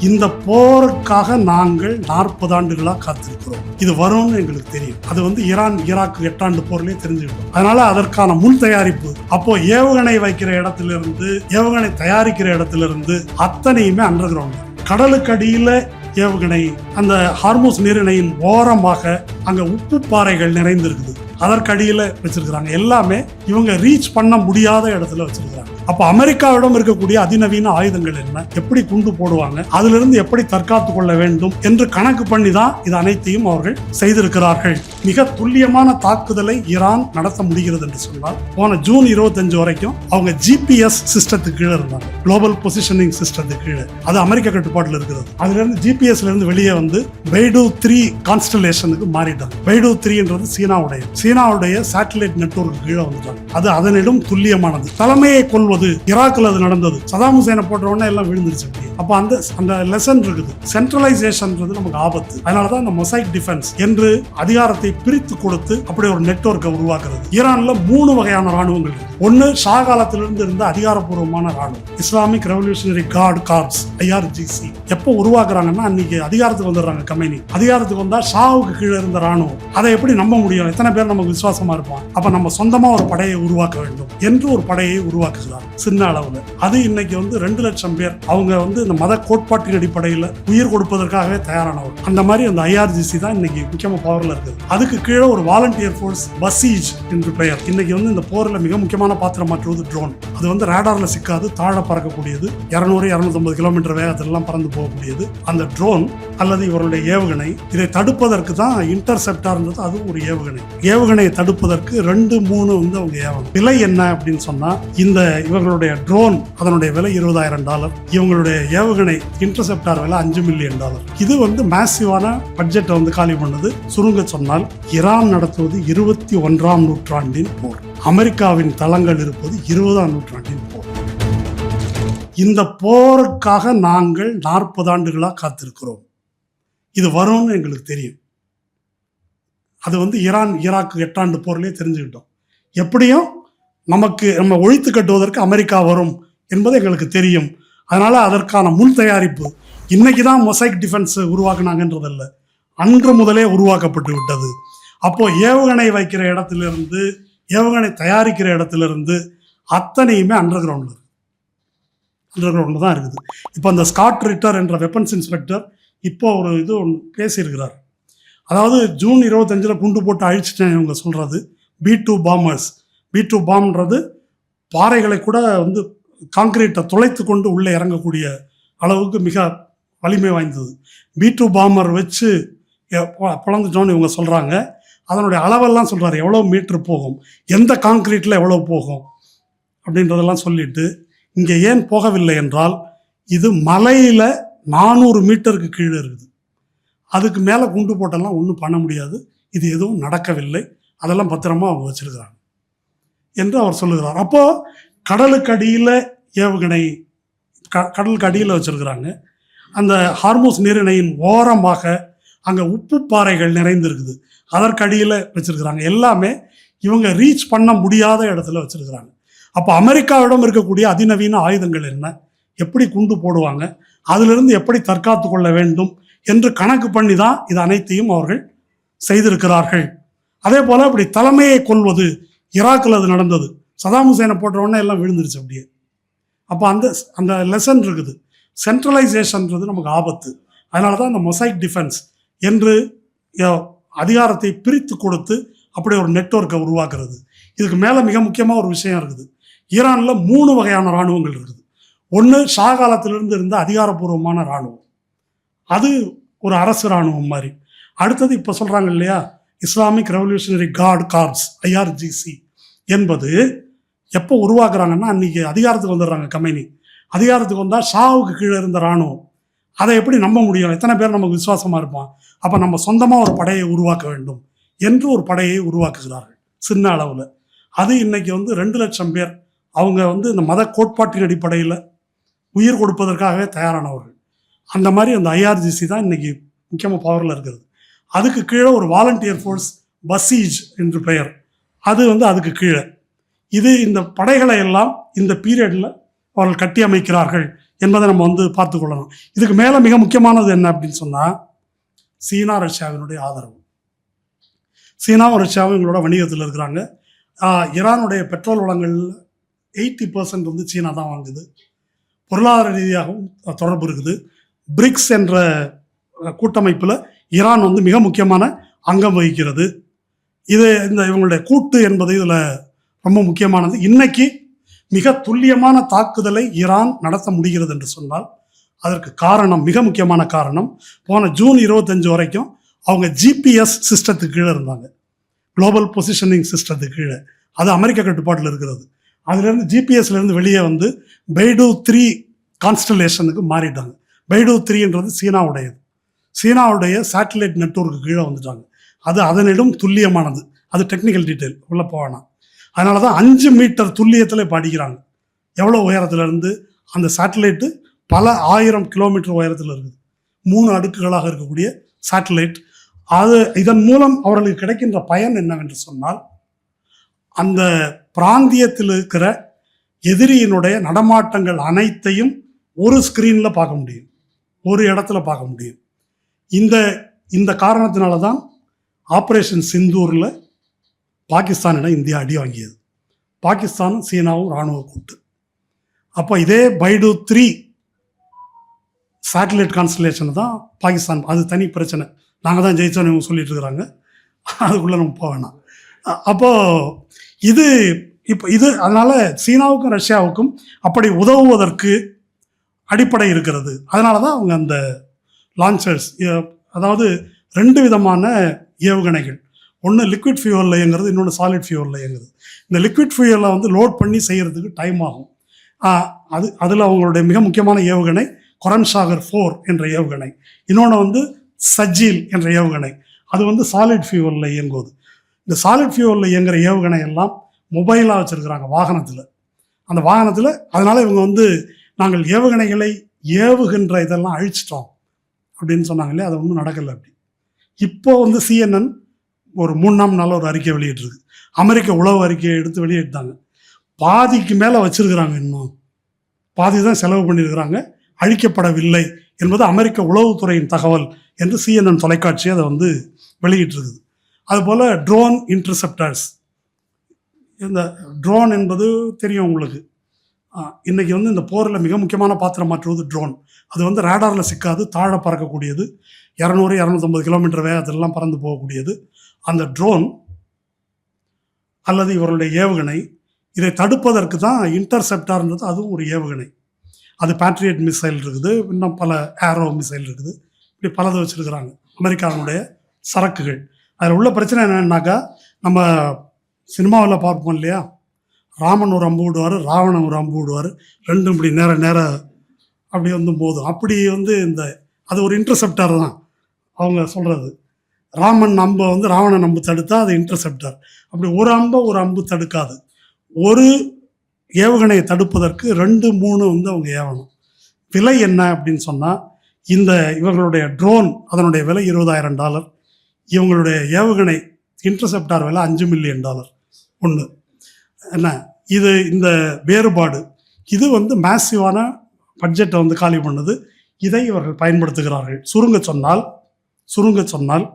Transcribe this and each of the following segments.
இந்த போருக்காக நாங்கள் 40 ஆண்டுகளாக காத்திருக்கிறோம். இது வரும்னு எங்களுக்கு தெரியும். அது ஈரான் ஈராக் 8 ஆண்டு போர்லயே தெரிஞ்சுக்கிட்டோம். அதனால அதற்கான முன் தயாரிப்பு அப்போ ஏவுகணை வைக்கிற இடத்திலிருந்து ஏவுகணை தயாரிக்கிற இடத்திலிருந்து அத்தனையுமே அண்டர் கிரவுண்ட். கடலுக்கு அடியில ஏவுகணை, அந்த ஹார்மூஸ் நீரிணையின் ஓரமாக அங்க உப்பு பாறைகள் நிறைந்திருக்குது, அதற்கடியில வச்சிருக்கிறாங்க. எல்லாமே இவங்க ரீச் பண்ண முடியாத இடத்துல வச்சிருக்கிறாங்க. அப்ப அமெரிக்காவிடம் இருக்கக்கூடிய அதிநவீன ஆயுதங்கள் என்ன, எப்படி குண்டு போடுவாங்க, அதுல இருந்து எப்படி தற்காத்து கொள்ள வேண்டும் என்று கணக்கு பண்ணி தான் இது அனைத்தையும் அவர்கள் செய்திருக்கிறார்கள். மிக துல்லியமான தாக்குதலை ஈரான் நடத்த முடிகிறது என்று சொன்னால், போன ஜூன் 25 வரைக்கும் அவங்க ஜிபிஎஸ் சிஸ்டத்துக்கு கீழே இருந்தாங்க, குளோபல் பொசிஷனிங் சிஸ்டத்துக்கு கீழே. அது அமெரிக்க கட்டுப்பாட்டில் இருக்கிறது. அதுல இருந்து ஜிபிஎஸ்ல இருந்து வெளியே வந்து பெய்டு 3 கான்ஸ்டலேஷனுக்கு மாறிட்டாங்க. பெய்டு 3ன்றது சீனாவுடைய சேட்டலைட் நெட்வொர்க்கு கீழே வந்துட்டாங்க. அது அதனிடம் துல்லியமானது. தலைமையை கொள்வது ஈராக்ல அது நடந்தது. சதாம் ஹுசேனை போட்ட உடனே எல்லாம் விழுந்துருச்சு. அப்ப அந்த லெசன் இருக்குது. சென்ட்ரலைசேஷன்ன்றது நமக்கு ஆபத்து. அதனாலதான் இந்த மொசைக் டிஃபென்ஸ் என்று அதிகாரத்தை பிரித்து கொடுத்து அப்படி ஒரு நெட்வொர்க்கை உருவாக்குறது. ஈரான்ல 3 வகையான ராணுவங்கள் இருக்கு. ஒன்னு ஷா காலத்திலிருந்து இருந்த அதிகாரப்பூர்வமான ராணுவம், Islamic revolutionary card corps, IRGC. எப்போ உருவாக்குறாங்கன்னா, அன்னைக்கு அதிகாரத்துக்கு வந்துடுறாங்க கமேனி. அதிகாரத்துக்கு வந்தா ஷாவுக்கு கீழே இருந்த ராணுவம். அதை எப்படி நம்ப முடியும்? எத்தனை பேர் நமக்கு விசுவாசமா இருப்பான்? அப்ப நம்ம சொந்தமா ஒரு படையை உருவாக்க வேண்டும் என்று ஒரு படையை உருவாக்குகிறார் சின்ன அளவுல. அது இன்னைக்கு 2 லட்சம் பேர். அவங்க இந்த மத கோட்பாட்டின் அடிப்படையில் உயிர் கொடுப்பதற்காகவே தயாரானவர். அந்த மாதிரி அந்த IRGC தான் இன்னைக்கு முக்கியமா பவர்ல இருக்குது. அதுக்கு கீழே ஒரு வாலண்டியர் ஃபோர்ஸ் பசீஜ் என்று பெயர். இன்னைக்கு இந்த போர்ல மிக முக்கியமான பாத்திரம் மாற்றுவது ட்ரோன். அது ரேடார்ல சிக்காது, தாழ பறக்கக்கூடியது, 200-250 கிலோமீட்டர் வேகத்துல எல்லாம் பறந்து போகக்கூடியது. அந்த ட்ரோன் அல்லது இவருடைய ஏவுகணை, இதை தடுப்பதற்கு தான் இன்டர்செப்டார் இருந்தது. அது ஒரு ஏவுகணை. ஏவுகணையை தடுப்பதற்கு 2-3 அவங்க ஏவணும். விலை என்ன அப்படின்னு சொன்னா, இந்த இவர்களுடைய ட்ரோன் அதனுடைய விலை $20,000. இவங்களுடைய ஏவுகணை இன்டர்செப்டார் விலை $5 மில்லியன். இது மேசிவான பட்ஜெட்டை காலி பண்ணது. சுருங்க சொன்னால், ஈரான் நடத்துவது 21ஆம் நூற்றாண்டின் போர். அமெரிக்காவின் தளங்கள் இருப்பது 20ஆம் நூற்றாண்டின் போர். இந்த போருக்காக நாங்கள் 40 ஆண்டுகளாக காத்திருக்கிறோம். இது வரும்னு எங்களுக்கு தெரியும். அது ஈரான் ஈராக் 8 ஆண்டு போர்லயே தெரிஞ்சுக்கிட்டோம். எப்படியும் நம்ம ஒழித்து கட்டுவதற்கு அமெரிக்கா வரும் என்பது எங்களுக்கு தெரியும். அதனால அதற்கான முன் தயாரிப்பு இன்னைக்கு தான் மொசைக் டிஃபென்ஸ் உருவாக்குனாங்கன்றதில்ல, அன்று முதலே உருவாக்கப்பட்டு விட்டது. அப்போ ஏவுகணை வைக்கிற இடத்திலிருந்து ஏவுகணை தயாரிக்கிற இடத்திலிருந்து அத்தனையுமே அண்டர் கிரவுண்ட்ல தான் இருக்குது. இப்போ அந்த ஸ்காட் ரிட்டர் என்ற வெப்பன்ஸ் இன்ஸ்பெக்டர் இப்போ ஒரு பேசியிருக்கிறார். அதாவது ஜூன் 25 குண்டு போட்டு அழிச்சிட்டேன் இவங்க சொல்றது B2 பாம்பர்ஸ். B2 பாம்ன்றது பாறைகளை கூட கான்கிரீட்டை துளைத்து கொண்டு உள்ளே இறங்கக்கூடிய அளவுக்கு மிக வலிமை வாய்ந்தது. B2 பாம்பர் வச்சு பிளந்துட்டோன்னு இவங்க சொல்றாங்க. அதனுடைய அளவெல்லாம் சொல்றாரு, எவ்வளோ மீட்டர் போகும், எந்த கான்கிரீட்ல எவ்வளோ போகும் அப்படின்றதெல்லாம் சொல்லிட்டு, இங்கே ஏன் போகவில்லை என்றால், இது மலையில 400 மீட்டருக்கு கீழே இருக்குது. அதுக்கு மேலே குண்டு போட்டெல்லாம் ஒன்றும் பண்ண முடியாது. இது எதுவும் நடக்கவில்லை. அதெல்லாம் பத்திரமா அவங்க வச்சிருக்கிறாங்க என்று அவர் சொல்லுகிறார். அப்போ கடலுக்கு அடியில் ஏவுகணை, கடலுக்கு அடியில் வச்சிருக்கிறாங்க. அந்த ஹார்மூஸ் நீரிணையின் ஓரமாக அங்கே உப்பு பாறைகள் நிறைந்திருக்குது, அதற்கடியில் வச்சிருக்கிறாங்க. எல்லாமே இவங்க ரீச் பண்ண முடியாத இடத்துல வச்சிருக்கிறாங்க. அப்போ அமெரிக்காவிடம் இருக்கக்கூடிய அதிநவீன ஆயுதங்கள் என்ன, எப்படி குண்டு போடுவாங்க, அதுல இருந்து எப்படி தற்காத்து கொள்ள வேண்டும் என்று கணக்கு பண்ணி தான் இது அனைத்தையும் அவர்கள் செய்திருக்கிறார்கள். அதே போல அப்படி தலைமையை கொள்வது, ஈராக்கில் அது நடந்தது. சதாம் ஹுசேனை போட்ட உடனே எல்லாம் விழுந்துருச்சு அப்படியே. அப்போ அந்த லெசன் இருக்குது. சென்ட்ரலைசேஷன்ன்றது நமக்கு ஆபத்து. அதனால தான் இந்த மொசைக் டிஃபென்ஸ் என்று அதிகாரத்தை பிரித்து கொடுத்து அப்படி ஒரு நெட்வொர்க்கை உருவாக்குறது. இதுக்கு மேலே மிக முக்கியமாக ஒரு விஷயம் இருக்குது. ஈரானில் 3 வகையான இராணுவங்கள் இருக்குது. ஒன்று ஷா காலத்திலிருந்து இருந்த அதிகாரப்பூர்வமான இராணுவம், அது ஒரு அரசு இராணுவம் மாதிரி. அடுத்தது இப்போ சொல்கிறாங்க இல்லையா, Islamic revolutionary card corps, IRGC என்பது எப்போ உருவாக்குறாங்கன்னா, அன்னைக்கு அதிகாரத்துக்கு வந்துடுறாங்க கமேனி. அதிகாரத்துக்கு வந்தால் ஷாவுக்கு கீழே இருந்த இராணுவம். அதை எப்படி நம்ப முடியும்? எத்தனை பேர் நமக்கு விசுவாசமா இருப்பான்? அப்போ நம்ம சொந்தமாக ஒரு படையை உருவாக்க வேண்டும் என்று ஒரு படையை உருவாக்குகிறார்கள் சின்ன அளவில். அது இன்னைக்கு 2 லட்சம் பேர். அவங்க இந்த மத கோட்பாட்டின் அடிப்படையில் உயிர் கொடுப்பதற்காகவே தயாரானவர்கள். அந்த மாதிரி அந்த IRGC தான் இன்னைக்கு முக்கியமாக பவரில் இருக்கிறது. அதுக்கு கீழே ஒரு வாலண்டியர் ஃபோர்ஸ் பசீஜ் என்று பெயர். அது அதுக்கு கீழே. இது இந்த படைகளை எல்லாம் இந்த பீரியடில் அவர்கள் கட்டி அமைக்கிறார்கள் என்பதை நம்ம வந்து பார்த்து கொள்ளலாம். இதுக்கு மேலே மிக முக்கியமானது என்ன அப்படின்னு சொன்னால், சீனா ரஷ்யாவினுடைய ஆதரவு. சீனாவும் ரஷ்யாவும் எங்களோட வணிகத்தில் இருக்கிறாங்க. ஈரானுடைய பெட்ரோல் வளங்கள் 80% வந்து சீனா தான் வாங்குது. பொருளாதார ரீதியாகவும் தொடர்பு இருக்குது. பிரிக்ஸ் என்ற கூட்டமைப்பில் ஈரான் வந்து மிக முக்கியமான அங்கம் வகிக்கிறது. இது இவங்களுடைய கூட்டு என்பது இதில் ரொம்ப முக்கியமானது. இன்னைக்கு மிக துல்லியமான தாக்குதலை ஈரான் நடத்த முடிகிறது என்று சொன்னால் அதற்கு காரணம், மிக முக்கியமான காரணம், போன ஜூன் 25 வரைக்கும் அவங்க ஜிபிஎஸ் சிஸ்டத்துக்கு கீழே இருந்தாங்க, குளோபல் பொசிஷனிங் சிஸ்டத்துக்கு கீழே. அது அமெரிக்க கட்டுப்பாட்டில் இருக்கிறது. அதுலேருந்து ஜிபிஎஸ்லேருந்து வெளியே வந்து பைடு 3 கான்ஸ்டலேஷனுக்கு மாறிட்டாங்க. பைடு 3ன்றது சீனாவுடையது. சீனாவுடைய சேட்டலைட் நெட்வொர்க்கு கீழே வந்துட்டாங்க. அது அதனிடம் துல்லியமானது. அது டெக்னிக்கல் டீட்டெயில் உள்ளே போவேணாம். அதனால தான் 5 மீட்டர் துல்லியத்தில் இப்போ அடிக்கிறாங்க. எவ்வளோ உயரத்துலேருந்து அந்த சேட்டலைட்டு பல 1000 கிலோமீட்டர் உயரத்தில் இருக்குது. 3 அடுக்குகளாக இருக்கக்கூடிய சேட்டலைட். இதன் மூலம் அவர்களுக்கு கிடைக்கின்ற பயன் என்னவென்று சொன்னால், அந்த பிராந்தியத்தில் இருக்கிற எதிரியினுடைய நடமாட்டங்கள் அனைத்தையும் ஒரு ஸ்க்ரீனில் பார்க்க முடியும், ஒரு இடத்துல பார்க்க முடியும். இந்த காரணத்தினால தான் ஆப்ரேஷன் சிந்தூரில் பாகிஸ்தானிடம் இந்தியா அடி வாங்கியது. பாகிஸ்தானும் சீனாவும் இராணுவ கூட்டு. அப்போ இதே பைடு 3 சேட்டலைட் கான்ஸ்டலேஷன் தான் பாகிஸ்தான், அது தனி பிரச்சனை. நாங்கள் தான் ஜெயிச்சோன்னு இவங்க சொல்லிட்டு இருக்கிறாங்க. அதுக்குள்ளே நம்ம போக வேணாம். அப்போது இது அதனால் சீனாவுக்கும் ரஷ்யாவுக்கும் அப்படி உதவுவதற்கு அடிப்படை இருக்கிறது. அதனால தான் அவங்க அந்த லான்ச்சர்ஸ், அதாவது 2 விதமான ஏவுகணைகள், ஒன்று லிக்விட் ஃபியூவலில் இயங்குறது, இன்னொன்று சாலிட் ஃபியூவலில் இயங்குறது. இந்த லிக்விட் ஃபியூவலை வந்து லோட் பண்ணி செய்கிறதுக்கு டைம் ஆகும். அதில் அவங்களுடைய மிக முக்கியமான ஏவுகணை கொரன்சாகர் 4 என்ற ஏவுகணை. இன்னொன்று வந்து சஜீல் என்ற ஏவுகணை. அது வந்து சாலிட் ஃபியூவலில் இயங்குவது. இந்த சாலிட் ஃபியூவலில் இயங்குகிற ஏவுகணை எல்லாம் மொபைலாக வச்சுருக்குறாங்க வாகனத்தில். அந்த வாகனத்தில் அதனால் இவங்க வந்து நாங்கள் ஏவுகணைகளை ஏவுகின்ற இதெல்லாம் அழிச்சிட்டோம் அப்படின்னு சொன்னாங்க இல்லையா, அது ஒன்றும் நடக்கலை. அப்படி இப்போ வந்து CNN ஒரு 3ஆம் நாள் ஒரு அறிக்கை வெளியிட்டிருக்கு. அமெரிக்க உளவு அறிக்கையை எடுத்து வெளியிட்டாங்க. பாதிக்கு மேலே வச்சிருக்கிறாங்க, இன்னும் பாதி தான் செலவு பண்ணியிருக்கிறாங்க, அழிக்கப்படவில்லை என்பது அமெரிக்க உளவுத்துறையின் தகவல் என்று CNN தொலைக்காட்சி அதை வந்து வெளியிட்டிருக்குது. அதுபோல் ட்ரோன் இன்டர்செப்டர்ஸ், இந்த ட்ரோன் என்பது தெரியும் உங்களுக்கு. இன்றைக்கி வந்து இந்த போரில் மிக முக்கியமான பாத்திரம் மாற்றுவது ட்ரோன். அது வந்து ரேடாரில் சிக்காது, தாழ பறக்கக்கூடியது, 200-250 கிலோமீட்டர் வேகத்திலலாம் பறந்து போகக்கூடியது. அந்த ட்ரோன் அல்லது இவர்களுடைய ஏவுகணை, இதை தடுப்பதற்கு தான் இன்டர்செப்டார்ன்றது, அதுவும் ஒரு ஏவுகணை. அது பேட்ரியட் மிசைல் இருக்குது, இன்னும் பல ஏரோ மிசைல் இருக்குது, இப்படி பலதை வச்சுருக்கிறாங்க அமெரிக்காவினுடைய சரக்குகள். அதில் உள்ள பிரச்சனை என்னன்னாக்கா, நம்ம சினிமாவில் பார்ப்போம் இல்லையா, ராமன் ஒரு அம்பு விடுவார், ராவணன் ஒரு அம்பு விடுவார், ரெண்டும் இப்படி நேர அப்படி வந்து போதும். அப்படி வந்து அது ஒரு இன்டர்செப்டார் தான் அவங்க சொல்கிறது. ராமன் அம்பை வந்து ராவணன் அம்பு தடுத்தா அது இன்டர்செப்டார். அப்படி ஒரு அம்பு தடுக்காது. ஒரு ஏவுகணையை தடுப்பதற்கு 2-3 வந்து அவங்க ஏவணும். விலை என்ன அப்படின்னு சொன்னால், இவங்களுடைய ட்ரோன் அதனுடைய விலை $20,000. இவங்களுடைய ஏவுகணை இன்டர்செப்டார் விலை $5 மில்லியன் ஒன்று. என்ன இந்த வேறுபாடு, இது வந்து மேசிவான பட்ஜெட்டை வந்து காலி பண்ணுது. இதை இவர்கள் பயன்படுத்துகிறார்கள். சுருங்க சொன்னால்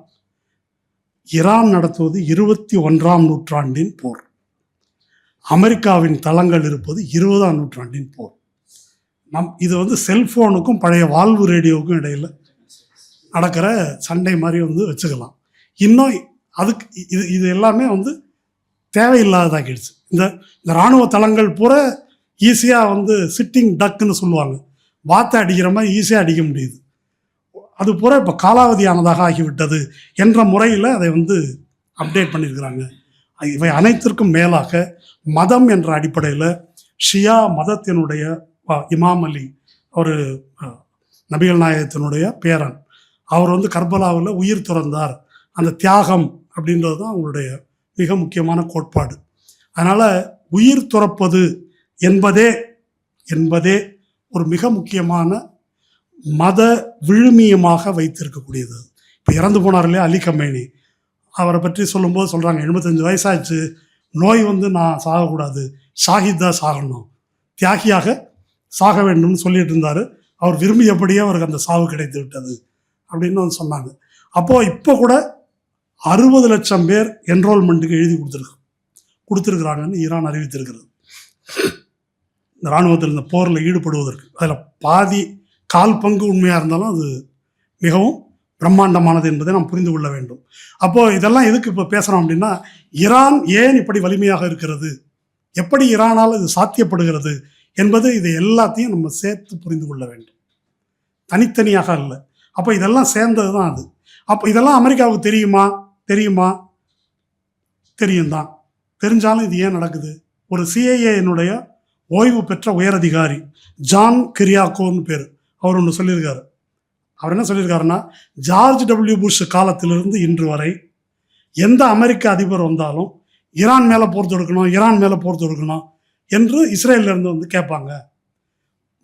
ஈரான் நடத்துவது 21ஆம் நூற்றாண்டின் போர், அமெரிக்காவின் தளங்கள் இருப்பது 20ஆம் நூற்றாண்டின் போர். இது வந்து செல்ஃபோனுக்கும் பழைய வால்வு ரேடியோவுக்கும் இடையில் நடக்கிற சண்டை மாதிரி வந்து வச்சுக்கலாம். இன்னும் அதுக்கு இது எல்லாமே வந்து தேவையில்லாததாகிடுச்சு. இந்த இராணுவ தளங்கள் பூரா ஈஸியாக வந்து சிட்டிங் டக்குன்னு சொல்லுவாங்க, வாத்தை அடிக்கிற மாதிரி ஈஸியாக அடிக்க முடியுது. அது பூரா இப்போ காலாவதியானதாக ஆகிவிட்டது என்ற முறையில் அதை வந்து அப்டேட் பண்ணியிருக்கிறாங்க. இவை அனைத்திற்கும் மேலாக மதம் என்ற அடிப்படையில் ஷியா மதத்தினுடைய இமாம் அலி, ஒரு நபிகள் நாயகத்தினுடைய பேரன், அவர் வந்து கர்பலாவில் உயிர் துறந்தார். அந்த தியாகம் அப்படின்றது தான் அவங்களுடைய மிக முக்கியமான கோட்பாடு. அதனால் உயிர் துறப்பது என்பதே ஒரு மிக முக்கியமான மத விழுமியமாக வைத்திருக்கக்கூடியது. இப்போ இறந்து போனார் இல்லையா அலி கமேனி, அவரை பற்றி சொல்லும்போது சொல்கிறாங்க, 75 வயசாச்சு, நோய் வந்து நான் சாகக்கூடாது, ஷாஹித்தாக சாகணும், தியாகியாக சாக வேண்டும்னு சொல்லிட்டு இருந்தார். அவர் விரும்பியபடியே அவருக்கு அந்த சாவு கிடைத்து விட்டது அப்படின்னு சொன்னாங்க. அப்போது இப்போ கூட 60 லட்சம் பேர் என்ரோல்மெண்ட்டுக்கு எழுதி கொடுத்துருக்குறாங்கன்னு ஈரான் அறிவித்திருக்கிறது. இந்த இராணுவத்தில் இந்த போரில் ஈடுபடுவதற்கு அதில் பாதி கால் பங்கு உண்மையாக இருந்தாலும் அது மிகவும் பிரம்மாண்டமானது என்பதை நாம் புரிந்து கொள்ள வேண்டும். அப்போது இதெல்லாம் எதுக்கு இப்போ பேசுகிறோம் அப்படின்னா, ஈரான் ஏன் இப்படி வலிமையாக இருக்கிறது, எப்படி ஈரானால் இது சாத்தியப்படுகிறது என்பது, இதை எல்லாத்தையும் நம்ம சேர்த்து புரிந்து கொள்ள வேண்டும், தனித்தனியாக அல்ல. அப்போ இதெல்லாம் சேர்ந்தது தான் அது. அப்போ இதெல்லாம் அமெரிக்காவுக்கு தெரியும் தான். தெரிஞ்சாலும் இது ஏன் நடக்குது? ஒரு சிஐஏனுடைய ஓய்வு பெற்ற உயரதிகாரி ஜான் கிரியாக்கோன்னு பேர், அவர் ஒன்று சொல்லியிருக்காரு. அவர் என்ன சொல்லியிருக்காருன்னா, ஜார்ஜ் டபிள்யூ புஷ் காலத்திலிருந்து இன்று வரை எந்த அமெரிக்க அதிபர் வந்தாலும் ஈரான் மேலே போர் தொடுக்கணும் என்று இஸ்ரேலிருந்து வந்து கேட்பாங்க.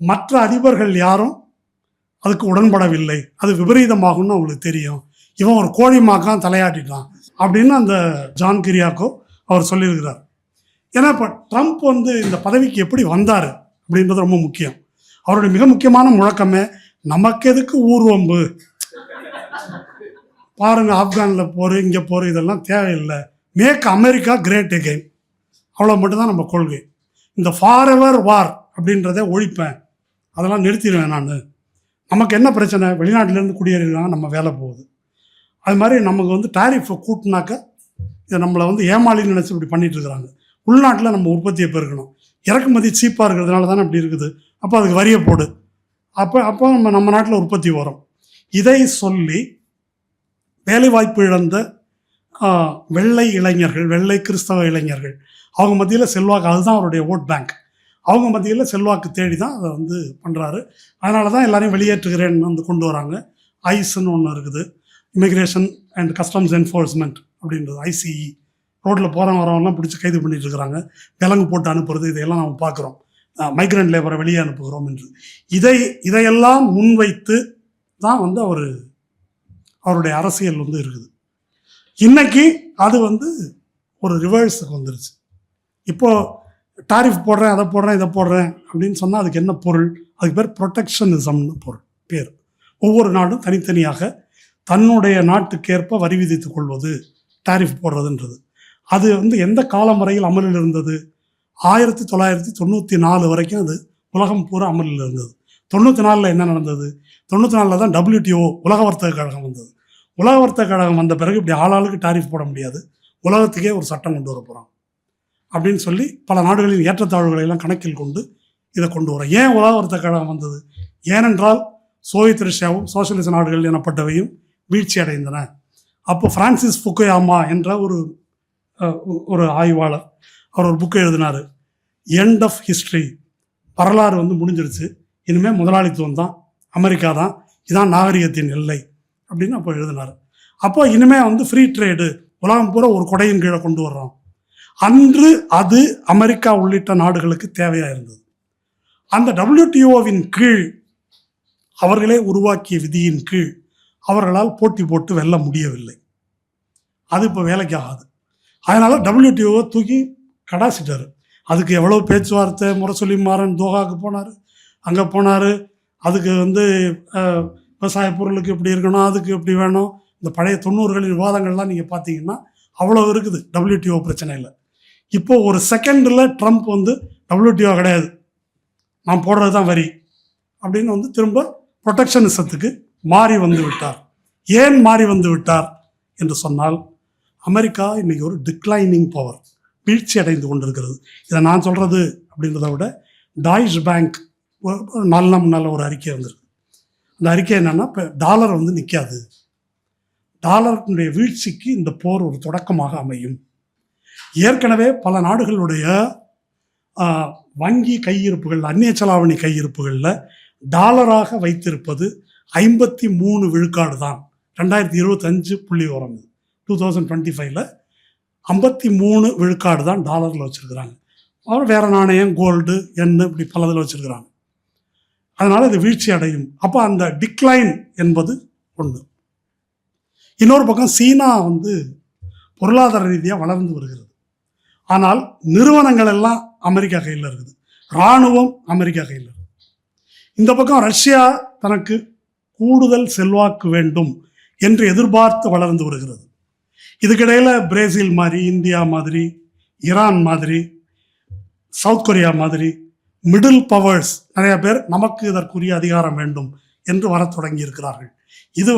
மற்ற அதிபர்கள் யாரும் அதுக்கு உடன்படவில்லை. அது விபரீதமாகும்னு அவங்களுக்கு தெரியும். இவன் ஒரு கோழி மாக்கான் தலையாட்டிட்டான் அப்படின்னு அந்த ஜான் கிரியாக்கோ அவர் சொல்லியிருக்கிறார். ஏன்னா இப்போ ட்ரம்ப் வந்து இந்த பதவிக்கு எப்படி வந்தார் அப்படின்றது ரொம்ப முக்கியம். அவருடைய மிக முக்கியமான முழக்கமே, நமக்கு எதுக்கு ஊர்வம்பு, பாருங்க ஆப்கானில் போர், இங்கே போர், இதெல்லாம் தேவையில்லை, மேக் அமெரிக்கா கிரேட் அகைன், அவ்வளோ மட்டும்தான் நம்ம கொள்கை. இந்த ஃபார் எவர் வார் அப்படின்றத ஒழிப்பேன், அதெல்லாம் நிறுத்திடுவேன் நான். நமக்கு என்ன பிரச்சனை, வெளிநாட்டிலேருந்து குடியேறினாங்க, நம்ம வேலை போகுது. அது மாதிரி நமக்கு வந்து டாரிஃபை கூட்டினாக்க இதை நம்மளை வந்து ஏமாளின்னு நினச்சி இப்படி பண்ணிட்டு இருக்கிறாங்க. உள்நாட்டில் நம்ம உற்பத்தியை பெருக்கணும், இறக்குமதி சீப்பாக இருக்கிறதுனால தானே அப்படி இருக்குது. அப்போ அதுக்கு வரியை போடு, அப்போ நம்ம நாட்டில் உற்பத்தி வரும். இதை சொல்லி வேலைவாய்ப்பு இழந்த வெள்ளை இளைஞர்கள், வெள்ளை கிறிஸ்தவ இளைஞர்கள், அவங்க மத்தியில் செல்வாக்கு, அதுதான் அவருடைய ஓட் பேங்க், அவங்க மத்தியில் செல்வாக்கு தேடி தான் அதை வந்து பண்ணுறாரு. அதனால தான் எல்லாரையும் வெளியேற்றுகிறேன்னு வந்து கொண்டு வராங்க. ஐஸ்ன்னு ஒன்று இருக்குது, இமிக்ரேஷன் அண்ட் கஸ்டம்ஸ் என்ஃபோர்ஸ்மெண்ட் அப்படின்றது, ஐசிஇ. ரோட்டில் வரவங்கலாம் பிடிச்சி கைது பண்ணிட்டு இருக்கிறாங்க, விலங்கு போட்டு அனுப்புறது, இதையெல்லாம் நம்ம பார்க்குறோம். மைக்ரண்ட் லேபரை வெளியே அனுப்புகிறோம் என்று. இதையெல்லாம் முன்வைத்து தான் வந்து அவருடைய அரசியல் வந்து இருக்குது. இன்னைக்கு அது வந்து ஒரு ரிவர்ஸுக்கு வந்துருச்சு. இப்போது டாரிஃப் போடுறேன், அதை போடுறேன், இதை போடுறேன் அப்படின்னு சொன்னால் அதுக்கு என்ன பொருள்? அதுக்கு பேர் ப்ரொடெக்ஷனிசம்னு பேர். ஒவ்வொரு நாடும் தனித்தனியாக தன்னுடைய நாட்டுக்கேற்ப வரி விதித்துக் கொள்வது, டாரிஃப் போடுறதுன்றது. அது வந்து எந்த காலம் வரையில் அமலில் இருந்தது? 1994 வரைக்கும் அது உலகம் பூரா அமலில் இருந்தது. 94 என்ன நடந்தது? 94 தான் WTO, உலக வர்த்தக கழகம் வந்தது. உலக வர்த்தக கழகம் வந்த பிறகு இப்படி ஆளாளுக்கு டாரிஃப் போட முடியாது, உலகத்துக்கே ஒரு சட்டம் கொண்டு வர போகிறோம் அப்படின்னு சொல்லி பல நாடுகளின் ஏற்றத்தாழ்வுகளை எல்லாம் கணக்கில் கொண்டு இதை கொண்டு வரோம். ஏன் உலக வர்த்தக கழகம் வந்தது? ஏனென்றால் சோவியத் ரஷ்யாவும் சோசியலிச நாடுகள் எனப்பட்டவையும் வீழ்ச்சி அடைந்தன. அப்போ பிரான்சிஸ் ஃபுகுயாமா என்ற ஒரு ஆய்வாளர், அவர் ஒரு புக்கை எழுதினார், எண்ட் ஆஃப் ஹிஸ்ட்ரி, வரலாறு வந்து முடிஞ்சிருச்சு, இனிமேல் முதலாளித்துவம் தான், அமெரிக்கா தான், இதான் நாகரிகத்தின் எல்லை அப்படின்னு அப்போ எழுதினார். அப்போ இனிமேல் வந்து ஃப்ரீ ட்ரேடு, உலகம் பூரா ஒரு கொடையின் கீழே கொண்டு வர்றோம். அன்று அது அமெரிக்கா உள்ளிட்ட நாடுகளுக்கு தேவையாக இருந்தது. அந்த WTOவின் கீழ், அவர்களே உருவாக்கிய விதியின் கீழ் அவர்களால் போட்டி போட்டு வெல்ல முடியவில்லை. அது இப்போ வேலைக்கு ஆகாது. அதனால் WTOவை தூக்கி கடாசிட்டார். அதுக்கு எவ்வளோ பேச்சுவார்த்தை, முரசொலி மாறன் தோஹாவுக்கு போனார், அங்கே போனார். அதுக்கு வந்து விவசாய பொருளுக்கு எப்படி இருக்கணும், அதுக்கு எப்படி வேணும், இந்த பழைய 90களின் விவாதங்கள்லாம் நீங்கள் பார்த்தீங்கன்னா அவ்வளோ இருக்குது WTO பிரச்சனையில். இப்போது ஒரு செகண்டில் ட்ரம்ப் வந்து WTO கிடையாது, நான் போடுறது தான் வரி அப்படின்னு வந்து திரும்ப ப்ரொடெக்ஷனிசத்துக்கு மாறி வந்து விட்டார். ஏன் மாறி வந்து விட்டார் என்று சொன்னால், அமெரிக்கா இன்றைக்கி ஒரு டிக்ளைனிங் பவர், வீழ்ச்சி அடைந்து கொண்டிருக்கிறது. இதை நான் சொல்கிறது அப்படின்றத விட டாய்ஷ் பேங்க் 4 நாள் முன்னால் ஒரு அறிக்கை வந்திருக்கு. அந்த அறிக்கை என்னென்னா, இப்போ டாலர் வந்து நிற்காது, டாலருடைய வீழ்ச்சிக்கு இந்த போர் ஒரு தொடக்கமாக அமையும். ஏற்கனவே பல நாடுகளுடைய வங்கி கையிருப்புகள், அந்நிய செலாவணி கையிருப்புகளில் டாலராக வைத்திருப்பது 53 விழுக்காடு தான். 2025 புள்ளி வரும், 2025 53 விழுக்காடு தான் டாலரில் வச்சுருக்கிறாங்க. அப்புறம் வேறு நாணயம், கோல்டு, எண்ணெய், இப்படி பலதில் வச்சுருக்கிறாங்க. அதனால் இது வீழ்ச்சி அடையும். அப்போ அந்த டிக்ளைன் என்பது ஒன்று. இன்னொரு பக்கம் சீனா வந்து பொருளாதார ரீதியாக வளர்ந்து வருகிறது. ஆனால் நிறுவனங்கள் எல்லாம் அமெரிக்கா கையில் இருக்குது, இராணுவம் அமெரிக்கா கையில் இருக்குது. இந்த பக்கம் ரஷ்யா தனக்கு கூடுதல் செல்வாக்கு வேண்டும் என்று எதிர்பார்த்து வளர்ந்து வருகிறது. இதுக்கிடையில் பிரேசில் மாதிரி, இந்தியா மாதிரி, ஈரான் மாதிரி, சவுத் கொரியா மாதிரி மிடில் பவர்ஸ் நிறைய பேர் நமக்கு இதற்குரிய அதிகாரம் வேண்டும் என்று வர தொடங்கி இருக்கிறார்கள். இது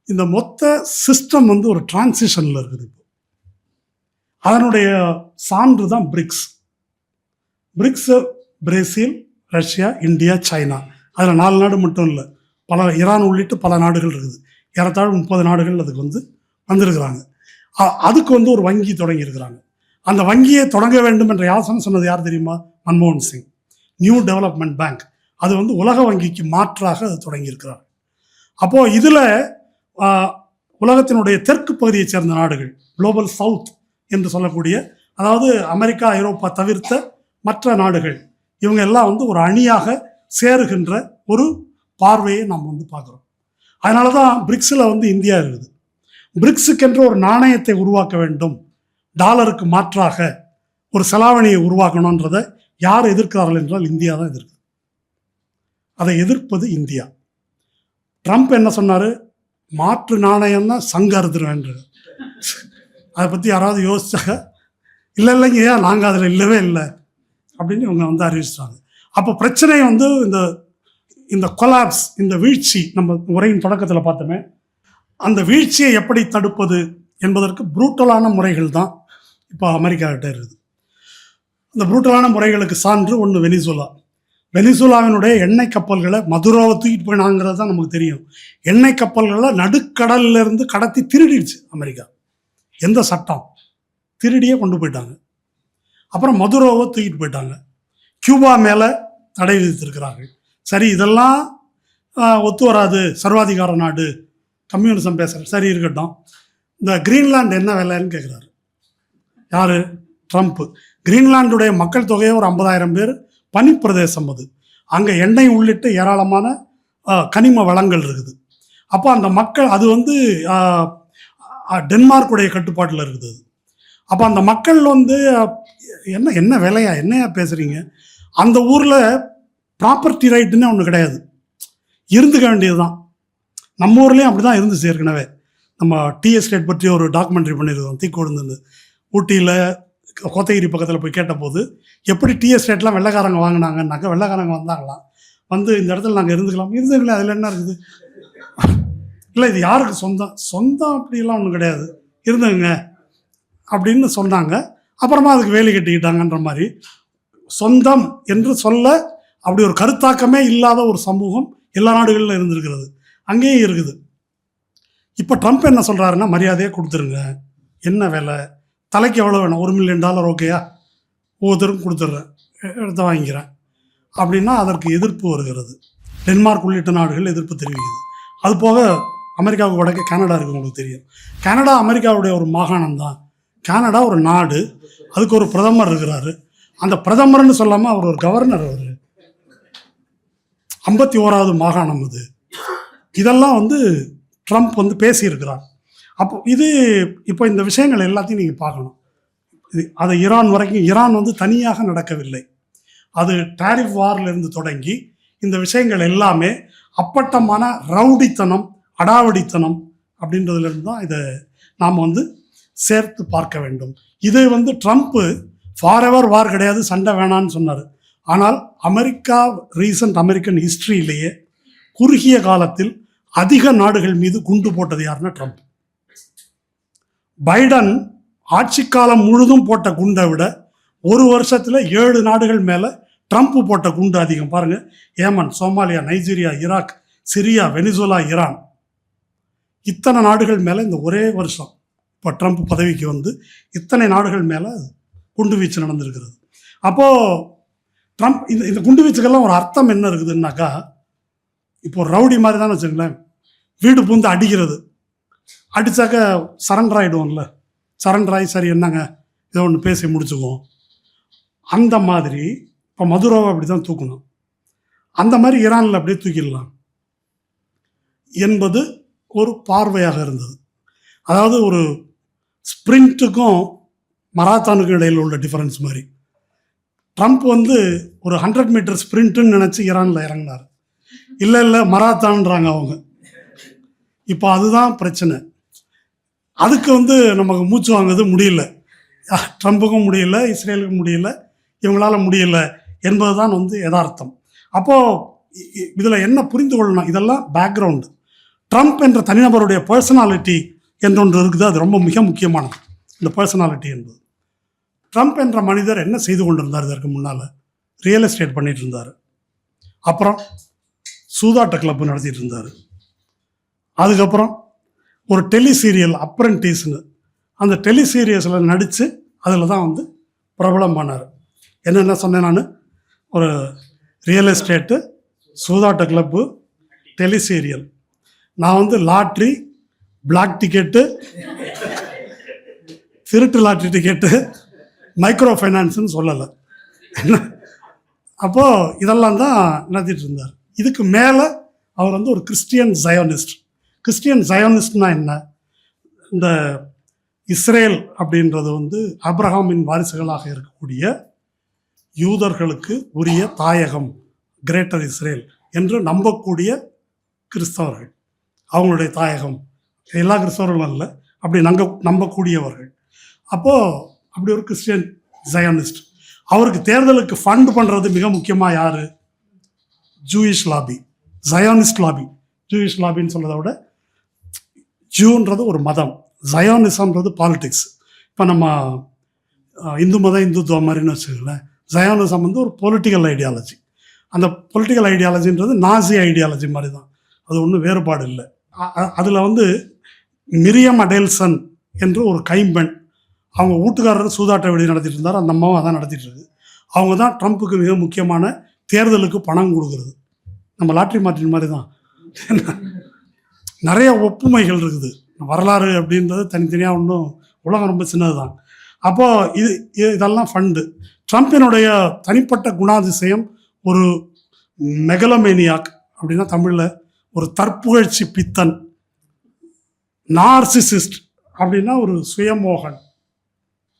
இந்த மொத்த சிஸ்டம் ஒரு டிரான்சிஷனில் இருக்குது. அதனுடைய சான்று தான் BRICS. Brazil, Russia, India, China. அதில் 4 நாடு மட்டும் இல்லை, ஈரான் உள்ளிட்டு பல நாடுகள் இருக்குது. ஏறத்தாழ 30 நாடுகள் அதுக்கு வந்திருக்கிறாங்க. அதுக்கு ஒரு வங்கி தொடங்கி இருக்கிறாங்க. அந்த வங்கியை தொடங்க வேண்டும் என்ற யோசனை சொன்னது யார் தெரியுமா? மன்மோகன் சிங். New development bank. அது உலக வங்கிக்கு மாற்றாக அது தொடங்கியிருக்கிறார். அப்போது இதில் உலகத்தினுடைய தெற்கு பகுதியை சேர்ந்த நாடுகள், குளோபல் சவுத் என்று சொல்லக்கூடிய, அதாவது அமெரிக்கா, ஐரோப்பா தவிர்த்த மற்ற நாடுகள், இவங்க எல்லாம் ஒரு அணியாக சேருகின்ற ஒரு பார்வையை நாம் பார்க்குறோம். அதனால தான் பிரிக்ஸில் இந்தியா இருக்குது. பிரிக்ஸுக்கென்று ஒரு நாணயத்தை உருவாக்க வேண்டும், டாலருக்கு மாற்றாக ஒரு செலாவணியை உருவாக்கணுன்றதை யார் எதிர்க்கிறார்கள் என்றால் இந்தியா தான் எதிர்க்குது. அதை எதிர்ப்பது இந்தியா. ட்ரம்ப் என்ன சொன்னார்? மாற்று நாணயம் தான் சங்க அறுத்துருவேன். அதை பற்றி யாராவது யோசிச்சாங்க? இல்லைங்க, நாங்கள் அதில் இல்லவே இல்லை அப்படின்னு இவங்க அறிவிச்சிட்டாங்க. அப்போ பிரச்சனை இந்த கொலாப்ஸ், இந்த வீழ்ச்சி, நம்ம உரையின் தொடக்கத்தில் பார்த்தோமே, அந்த வீழ்ச்சியை எப்படி தடுப்பது என்பதற்கு புரூட்டலான முறைகள் தான் இப்போ அமெரிக்காகிட்ட இருக்குது. அந்த புரூட்டலான முறைகளுக்கு சான்று ஒன்று வெனிசுலா. வெனிசுலாவினுடைய எண்ணெய் கப்பல்களை மதுராவை தூக்கிட்டு போயினாங்கிறது தான் நமக்கு தெரியும். எண்ணெய் கப்பல்களை நடுக்கடல்லிருந்து கடத்தி திருடிடுச்சு அமெரிக்கா. எந்த சட்டம்? திருடியே கொண்டு போயிட்டாங்க. அப்புறம் மதுராவை தூக்கிட்டு போயிட்டாங்க. கியூபா மேலே தடை விதித்திருக்கிறார்கள். சரி, இதெல்லாம் ஒத்து வராது, சர்வாதிகார நாடு, கம்யூனிசம் பேசுகிற, சரி இருக்கட்டும். இந்த கிரீன்லாந்து என்ன விலைன்னு கேட்குறாரு. யார்? ட்ரம்ப்பு. கிரீன்லாண்டுடைய மக்கள் தொகையே ஒரு 50,000 பேர். பனிப்பிரதேசம் அது. அங்கே எண்ணெய் உள்ளிட்டு ஏராளமான கனிம வளங்கள் இருக்குது. அப்போ அந்த மக்கள், அது டென்மார்க்குடைய கட்டுப்பாட்டில் இருக்குது. அப்போ அந்த மக்கள் என்ன விலையா, என்னையா பேசுகிறீங்க? அந்த ஊரில் ப்ராப்பர்ட்டி ரைட்டுன்னு ஒன்று கிடையாது, இருந்துக்க வேண்டியது தான். நம்ம ஊர்லேயும் அப்படி தான் இருந்துச்சு ஏற்கனவே. நம்ம டீ எஸ்டேட் பற்றி ஒரு டாக்குமெண்ட்ரி பண்ணியிருக்கோம், தீக்கொழுந்துன்னு. ஊட்டியில் கோத்தகிரி பக்கத்தில் போய் கேட்டபோது எப்படி டீ எஸ்டேட்லாம் வெள்ளைக்காரங்க வாங்கினாங்கன்னாக்கா, வெள்ளைக்காரங்க வந்தாங்களாம், இந்த இடத்துல நாங்கள் இருந்துங்களே, அதில் என்ன இருக்குது? இல்லை, இது யாருக்கு சொந்தம் அப்படிலாம் ஒன்றும் கிடையாது, இருந்துங்க அப்படின்னு சொன்னாங்க. அப்புறமா அதுக்கு வேலி கட்டிக்கிட்டாங்கன்ற மாதிரி, சொந்தம் என்று சொல்ல அப்படி ஒரு கருத்தாக்கமே இல்லாத ஒரு சமூகம் எல்லா நாடுகளிலும் இருந்திருக்கிறது, அங்கேயும் இருக்குது. இப்போ ட்ரம்ப் என்ன சொல்கிறாருன்னா, மரியாதையாக கொடுத்துருங்க, என்ன வேலை, தலைக்கு எவ்வளோ வேணும், $1 மில்லியன் ஓகேயா, ஒவ்வொருத்தருக்கும் கொடுத்துட்றேன், எடுத்து வாங்கிக்கிறேன் அப்படின்னா அதற்கு எதிர்ப்பு வருகிறது. டென்மார்க் உள்ளிட்ட நாடுகள் எதிர்ப்பு தெரிவிக்குது. அது போக அமெரிக்காவுக்கு வடக்கே கனடா இருக்குது, உங்களுக்கு தெரியும். கனடா அமெரிக்காவுடைய ஒரு மாகாணம் தான். கனடா ஒரு நாடு, அதுக்கு ஒரு பிரதமர் இருக்கிறாரு. அந்த பிரதமர்னு சொல்லாமல் அவர் ஒரு கவர்னர். அவர் 51வது மாகாணம் அது. இதெல்லாம் ட்ரம்ப் பேசியிருக்கிறார். அப்போ இப்போ இந்த விஷயங்கள் எல்லாத்தையும் நீங்கள் பார்க்கணும். அது ஈரான் வரைக்கும், ஈரான் தனியாக நடக்கவில்லை. அது டாரிஃப் வார்லேருந்து தொடங்கி இந்த விஷயங்கள் எல்லாமே அப்பட்டமான ரவுடித்தனம், அடாவடித்தனம் அப்படின்றதுலேருந்து தான் இதை நாம் சேர்த்து பார்க்க வேண்டும். இது ட்ரம்ப்பு ஃபாரெவர் வார் கிடையாது, சண்டை வேணான்னு சொன்னார். ஆனால் ரீசன்ட் அமெரிக்கன் ஹிஸ்ட்ரியிலேயே குறுகிய காலத்தில் அதிக நாடுகள் மீது குண்டு போட்டது யாருன்னா ட்ரம்ப். பைடன் ஆட்சி காலம் முழுதும் போட்ட குண்டை விட ஒரு வருஷத்தில் 7 நாடுகள் மேலே ட்ரம்ப் போட்ட குண்டு அதிகம். பாருங்கள், Yemen, Somalia, Nigeria, Iraq, Syria, Venezuela, Iran, இத்தனை நாடுகள் மேலே இந்த ஒரே வருஷம் இப்போ ட்ரம்ப் பதவிக்கு இத்தனை நாடுகள் மேலே குண்டு வீச்சு நடந்திருக்கிறது. அப்போது ட்ரம்ப் இந்த குண்டு வீச்சுக்கெல்லாம் ஒரு அர்த்தம் என்ன இருக்குதுன்னாக்கா, இப்போ ரவுடி மாதிரி தானே வச்சுங்களேன், வீடு பூந்து அடிக்கிறது, அடித்தாக்க சரண்டர் ஆகிடுவோம்ல, சரண்டர் ஆகி சரி என்னங்க இதை ஒன்று பேசி முடிச்சுக்குவோம். அந்த மாதிரி இப்போ மதுராவை அப்படி தான் தூக்கணும், அந்த மாதிரி ஈரானில் அப்படியே தூக்கிடலாம் என்பது ஒரு பார்வையாக இருந்தது. அதாவது ஒரு ஸ்ப்ரிண்ட்டுக்கும் மராத்தானுக்கும் இடையில் உள்ள டிஃபரன்ஸ் மாதிரி. ட்ரம்ப் வந்து ஒரு 100 மீட்டர் ஸ்ப்ரிண்ட்டுன்னு நினச்சி ஈரானில் இறங்கினார். இல்லை மராத்தான்றாங்க அவங்க. இப்போ அதுதான் பிரச்சனை. அதுக்கு வந்து நமக்கு மூச்சு வாங்குறது முடியல. ட்ரம்புக்கும் முடியல, இஸ்ரேலுக்கும் முடியல, இவங்களால முடியல என்பது தான் வந்து யதார்த்தம். அப்போது இதில் என்ன புரிந்து கொள்ளணும், இதெல்லாம் பேக்ரவுண்டு. ட்ரம்ப் என்ற தனிநபருடைய பர்சனாலிட்டி என்றொன்று இருக்குது, அது ரொம்ப மிக முக்கியமானது. இந்த பர்சனாலிட்டி என்பது, ட்ரம்ப் என்ற மனிதர் என்ன செய்து கொண்டிருந்தார்? இதற்கு முன்னால் ரியல் எஸ்டேட் பண்ணிட்டு இருந்தார், அப்புறம் சூதாட்ட கிளப்பு நடத்திட்டு இருந்தார், அதுக்கப்புறம் ஒரு டெலிசீரியல் அப்ரண்டிஸ்னு அந்த டெலிசீரியஸில் நடித்து அதில் தான் வந்து பிரபலம் பண்ணார். என்னென்ன சொன்னேன் நான்? ஒரு ரியல் எஸ்டேட்டு, சூதாட்ட கிளப்பு, டெலிசீரியல். நான் வந்து லாட்ரி, பிளாக் டிக்கெட்டு, திருட்டு லாட்ரி டிக்கெட்டு, மைக்ரோ ஃபைனான்ஸ்னு சொல்லலை. அப்போது இதெல்லாம் தான் நடத்திட்டு இருந்தார். இதுக்கு மேலே அவர் வந்து ஒரு கிறிஸ்டியன் ஜயோனிஸ்ட். கிறிஸ்டியன் ஜயோனிஸ்ட்னா என்ன? இந்த இஸ்ரேல் அப்படின்றது வந்து ஆபிரகாமின் வாரிசுகளாக இருக்கக்கூடிய யூதர்களுக்கு உரிய தாயகம், கிரேட்டர் இஸ்ரேல் என்று நம்பக்கூடிய கிறிஸ்தவர்கள், அவங்களுடைய தாயகம். எல்லா கிறிஸ்தவர்களும் அல்ல, அப்படி நம்பக்கூடியவர்கள். அப்போது அப்படி ஒரு கிறிஸ்டியன் ஜயோனிஸ்ட். அவருக்கு தேர்தலுக்கு ஃபண்ட் பண்ணுறது மிக முக்கியமாக யார்? Jewish lobby, Zionist lobby. Jewish லாபின்னு சொல்கிறத விட, ஜூன்றது ஒரு மதம், ஜயோனிசம்ன்றது பாலிடிக்ஸ். இப்போ நம்ம இந்து மதம் இந்துத்துவம் மாதிரின்னு வச்சுக்கோங்களேன். ஜயோனிசம் வந்து ஒரு பொலிட்டிக்கல் ஐடியாலஜி. அந்த பொலிட்டிக்கல் ஐடியாலஜின்றது நாசி ஐடியாலஜி மாதிரி தான், அது ஒன்றும் வேறுபாடு இல்லை. அதில் வந்து மிரியம் அடேல்சன் என்று ஒரு கைம்பெண், அவங்க வீட்டுக்காரர் சூதாட்ட வெளியே நடத்திட்டு இருந்தார், அந்த அம்மாவும் அதான் நடத்திட்டு இருக்கு. அவங்க தான் ட்ரம்ப்புக்கு மிக முக்கியமான தேர்தலுக்கு பணம் கொடுக்குறது. நம்ம லாட்ரி மார்ட்டின் மாதிரி தான். நிறைய ஒப்புமைகள் இருக்குது. வரலாறு அப்படின்றது தனித்தனியாக ஒன்றும், உலகம் ரொம்ப சின்னது தான். அப்போது இதெல்லாம் ஃபண்டு. ட்ரம்பினுடைய தனிப்பட்ட குணாதிசயம் ஒரு மெகலமேனியாக், அப்படின்னா தமிழில் ஒரு தற்புகழ்ச்சி பித்தன். நார்சிசிஸ்ட் அப்படின்னா ஒரு சுயமோகன்,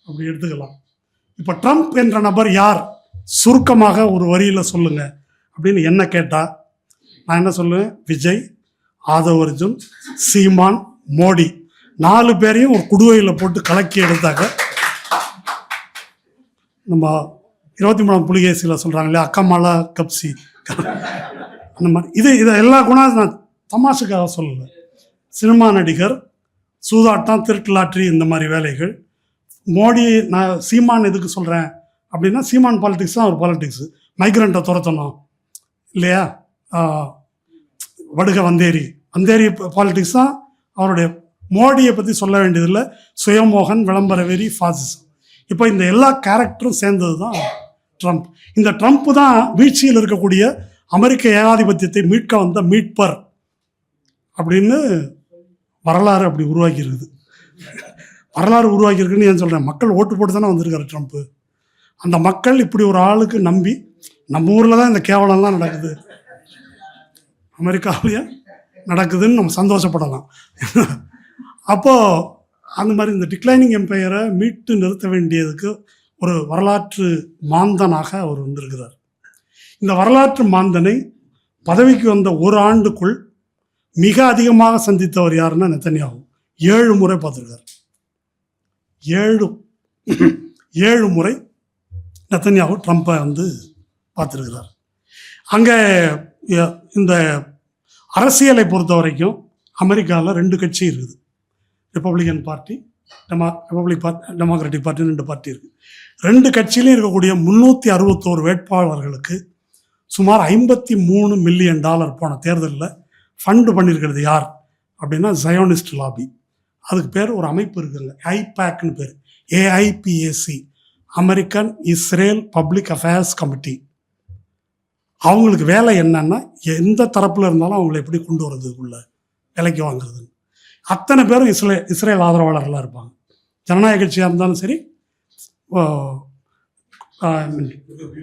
அப்படி எடுத்துக்கலாம். இப்போ ட்ரம்ப் என்ற நபர் யார்? சுருக்கமாக ஒரு வரியில் சொல்லுங்க அப்படின்னு என்ன கேட்டால் நான் என்ன சொல்லுவேன்? விஜய், ஆதவ் அர்ஜுன், சீமான், மோடி 4 பேரையும் ஒரு குடுவையில் போட்டு கலக்கி எடுத்தாக்க, நம்ம 23ஆம் புலிகேசியில் சொல்கிறாங்க இல்லையா, அக்கமாலா கப்சி, அந்த மாதிரி. இதை எல்லா குணம் நான் தமாஷுக்காக சொல்லலை. சினிமா நடிகர், சூதாட்டம், திருட்டு லாட்ரி, இந்த மாதிரி வேலைகள். மோடி, நான் சீமான் எதுக்கு சொல்கிறேன் அப்படின்னா, சீமான் பாலிடிக்ஸ் தான் ஒரு பாலிடிக்ஸு. மைக்ரண்ட்டை துரத்தணும் இல்லையா, வடுக வந்தேரி பாலிடிக்ஸ் தான் அவருடைய. மோடியை பற்றி சொல்ல வேண்டியதில்லை, சுயமோகன், விளம்பர வெறி, ஃபாசிசம். இப்போ இந்த எல்லா கேரக்டரும் சேர்ந்தது தான் ட்ரம்ப். இந்த ட்ரம்ப் தான் வீழ்ச்சியில் இருக்கக்கூடிய அமெரிக்க ஏகாதிபத்தியத்தை மீட்க வந்த மீட்பர் அப்படின்னு வரலாறு அப்படி உருவாக்கியிருக்குது. வரலாறு உருவாக்கியிருக்குன்னு ஏன் சொல்கிறேன்? மக்கள் ஓட்டு போட்டு தானே வந்திருக்காரு ட்ரம்ப்பு. அந்த மக்கள் இப்படி ஒரு ஆளுக்கு நம்பி, நம்ம ஊரில் தான் இந்த கேவலம்லாம் நடக்குது, அமெரிக்காவிலேயே நடக்குதுன்னு நம்ம சந்தோஷப்படலாம். அப்போது அந்த மாதிரி இந்த டிக்ளைனிங் எம்பையரை மீட்டு நிறுத்த வேண்டியதுக்கு ஒரு வரலாற்று மாந்தனாக அவர் வந்திருக்கிறார். இந்த வரலாற்று மாந்தனை பதவிக்கு வந்த ஒரு ஆண்டுக்குள் மிக அதிகமாக சந்தித்தவர் யாருன்னா நெத்தன்யாஹூ. 7 முறை பார்த்துருக்கார். 7 முறை நெத்தன்யாஹூ ட்ரம்ப்பை வந்து பார்த்துருக்கிறார். அங்கே இந்த அரசியலை பொறுத்த வரைக்கும் அமெரிக்காவில் 2 கட்சி இருக்குது. Republican party, democratic party, 2 party இருக்குது. 2 கட்சியிலையும் இருக்கக்கூடிய 361 வேட்பாளர்களுக்கு சுமார் $53 மில்லியன் போன தேர்தலில் ஃபண்டு பண்ணியிருக்கிறது யார் அப்படின்னா ஜயோனிஸ்ட் லாபி. அதுக்கு பேர் ஒரு அமைப்பு இருக்குங்க, ஐபேக்னு பேர், AIPAC, American Israel public affairs committee. அவங்களுக்கு வேலை என்னன்னா, எந்த தரப்பில் இருந்தாலும் அவங்களை எப்படி கொண்டு வரதுக்குள்ள விலைக்கு வாங்குறதுன்னு. அத்தனை பேரும் இஸ்ரேல் ஆதரவாளர்களாக இருப்பாங்க. ஜனநாயக கட்சியாக இருந்தாலும் சரி,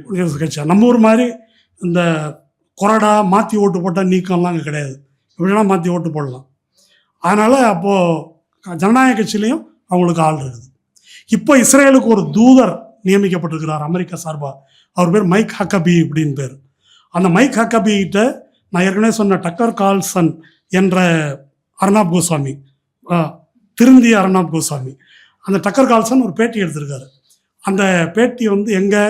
குடியரசு கட்சியாக. நம்ம ஊர் மாதிரி இந்த கொறடா மாற்றி ஓட்டு போட்டால் நீக்கம்லாம் அங்கே கிடையாது. இப்படிலாம் மாற்றி ஓட்டு போடலாம். அதனால் அப்போது ஜனநாயக கட்சியிலையும் அவங்களுக்கு ஆள் இருக்குது. இப்போ இஸ்ரேலுக்கு ஒரு தூதர் நியமிக்கப்பட்டிருக்கிறார் அமெரிக்கா சார்பாக. அவர் பேர் மைக் ஹக்கபி அப்படின்னு பேர். அந்த மைக் ஹக்கபிகிட்ட நான் ஏற்கனவே சொன்ன டக்கர் கால்சன் என்ற அர்னாப் கோஸ்வாமி, திருந்திய அர்னாப் கோஸ்வாமி, அந்த டக்கர் கால்சன் ஒரு பேட்டி எடுத்திருக்காரு. அந்த பேட்டி வந்து எங்கே,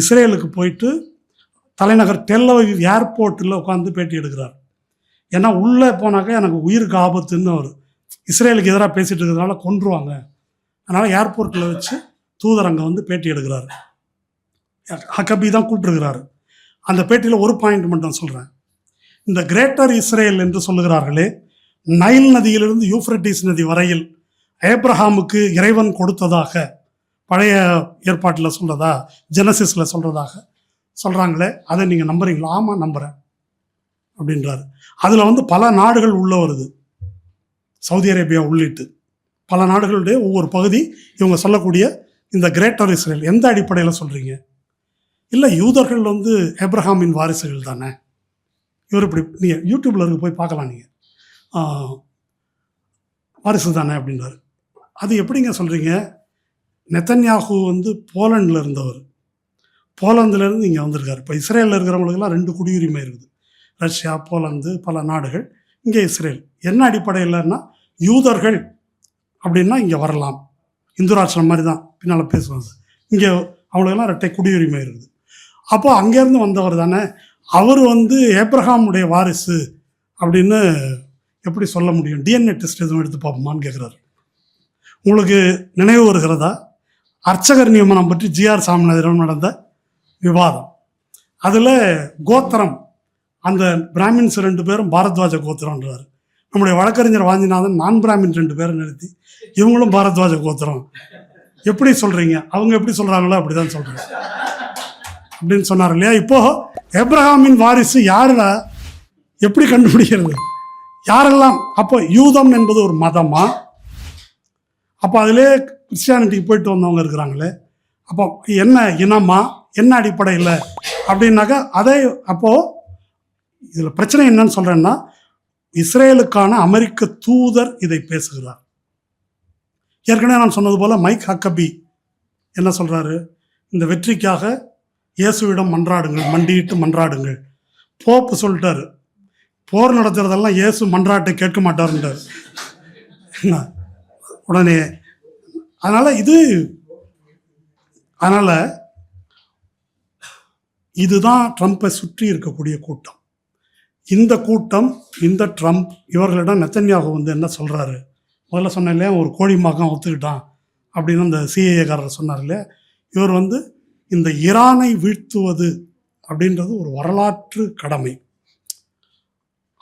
இஸ்ரேலுக்கு போயிட்டு தலைநகர் டெல் அவீவ் ஏர்போர்ட்டில் உட்காந்து பேட்டி எடுக்கிறார். ஏன்னா உள்ளே போனாக்கா எனக்கு உயிருக்கு ஆபத்துன்னு அவர் இஸ்ரேலுக்கு எதிராக பேசிகிட்டு இருக்கிறதுனால கொன்றுவாங்க, அதனால் ஏர்போர்ட்டில் வச்சு தூதர் அங்கே வந்து பேட்டி எடுக்கிறாரு. ஹக்கபி தான் கூப்பிட்டுருக்கிறாரு. அந்த பேட்டியில் ஒரு பாயிண்ட் மட்டும் சொல்கிறேன். இந்த கிரேட்டர் இஸ்ரேல் என்று சொல்லுகிறார்களே, நைல் நதியிலிருந்து யூஃப்ரட்டிஸ் நதி வரையில் ஏப்ரஹாமுக்கு இறைவன் கொடுத்ததாக பழைய ஏற்பாட்டில் சொல்கிறதா, ஜெனசிஸில் சொல்கிறதாக சொல்கிறாங்களே, அதை நீங்கள் நம்புறீங்களா? ஆமாம் நம்புகிறேன் அப்படின்றாரு. அதில் வந்து பல நாடுகள் உள்ள வருது, சவுதி அரேபியா உள்ளிட்டு பல நாடுகளுடைய ஒவ்வொரு பகுதி இவங்க சொல்லக்கூடிய இந்த கிரேட்டர் இஸ்ரேல். எந்த அடிப்படையில் சொல்கிறீங்க? இல்லை, யூதர்கள் வந்து ஏப்ரஹாமின் வாரிசுகள் தானே, இவர் இப்படி நீங்கள் யூடியூப்பில் இருக்க போய் பார்க்கலாம், நீங்கள் வாரிசு தானே அப்படின்றாரு. அது எப்படிங்க சொல்கிறீங்க? நெத்தன்யாகு வந்து போலண்டில் இருந்தவர், போலந்துலேருந்து இங்கே வந்திருக்காரு. இப்போ இஸ்ரேலில் இருக்கிறவங்களுக்கெல்லாம் 2 குடியுரிமை இருக்குது, ரஷ்யா, போலந்து, பல நாடுகள், இங்கே இஸ்ரேல். என்ன அடிப்படையில்னா யூதர்கள் அப்படின்னா இங்கே வரலாம், இந்து ராஷ்டிரம் மாதிரி தான் பின்னால் பேசுவாங்க, இங்கே அவங்களுக்கெல்லாம் 2 குடியுரிமை இருக்குது. அப்போ அங்கேருந்து வந்தவர் தானே, அவர் வந்து ஏப்ரஹாமுடைய வாரிசு அப்படின்னு எப்படி சொல்ல முடியும்? டிஎன்ஏ டெஸ்ட் எதுவும் எடுத்து பார்ப்போமான்னு கேட்குறாரு. உங்களுக்கு நினைவு வருகிறதா அர்ச்சகர் நியமனம் பற்றி ஜிஆர் சாமிநாதனிடம் நடந்த விவாதம்? அதில் கோத்திரம், அந்த பிராமின்ஸ் 2 பேரும் பாரத்வாஜ கோத்திரம்ன்றார். நம்முடைய வழக்கறிஞர் வாஞ்சிநாதன் நான் பிராமின் 2 பேரை நிறுத்தி இவங்களும் பாரத்வாஜ கோத்திரம் எப்படி சொல்கிறீங்க, அவங்க எப்படி சொல்கிறாங்களோ அப்படி தான் சொல்கிறேன் அப்படின்னு சொன்னார் இல்லையா? இப்போது ஏப்ரஹாமின் வாரிசு யாரில் எப்படி கண்டுபிடிக்கிறது? யாரெல்லாம்? அப்போ யூதம் என்பது ஒரு மதமா? அப்போ அதிலே கிறிஸ்டியானிட்டிக்கு போயிட்டு வந்தவங்க இருக்கிறாங்களே, அப்போ என்ன இனமா, என்ன அடிப்படையில் அப்படின்னாக்கா அதை அப்போது இதில் பிரச்சனை என்னன்னு சொல்கிறேன்னா, இஸ்ரேலுக்கான அமெரிக்க தூதர் இதை பேசுகிறார். ஏற்கனவே நான் சொன்னது போல் மைக் ஹக்கபி என்ன சொல்கிறாரு? இந்த வெற்றிக்காக இயேசுவிடம் மன்றாடுங்கள், மண்டியிட்டு மன்றாடுங்கள். போப்பு சொல்லிட்டாரு, போர் நடத்துறதெல்லாம் இயேசு மன்றாட்டை கேட்க மாட்டாருன்றார் உடனே. அதனால் இதுதான் ட்ரம்ப்பை சுற்றி இருக்கக்கூடிய கூட்டம். இந்த கூட்டம், இந்த ட்ரம்ப், இவர்களிடம் நெத்தன்யாகு வந்து என்ன சொல்கிறாரு? முதல்ல சொன்னேன் இல்லையா, ஒரு கோழி மகன் ஒத்துக்கிட்டான் அப்படின்னு அந்த சிஏஏக்காரர் சொன்னார் இல்லையா. இவர் வந்து இந்த ஈரானை வீழ்த்துவது அப்படின்றது ஒரு வரலாற்று கடமை.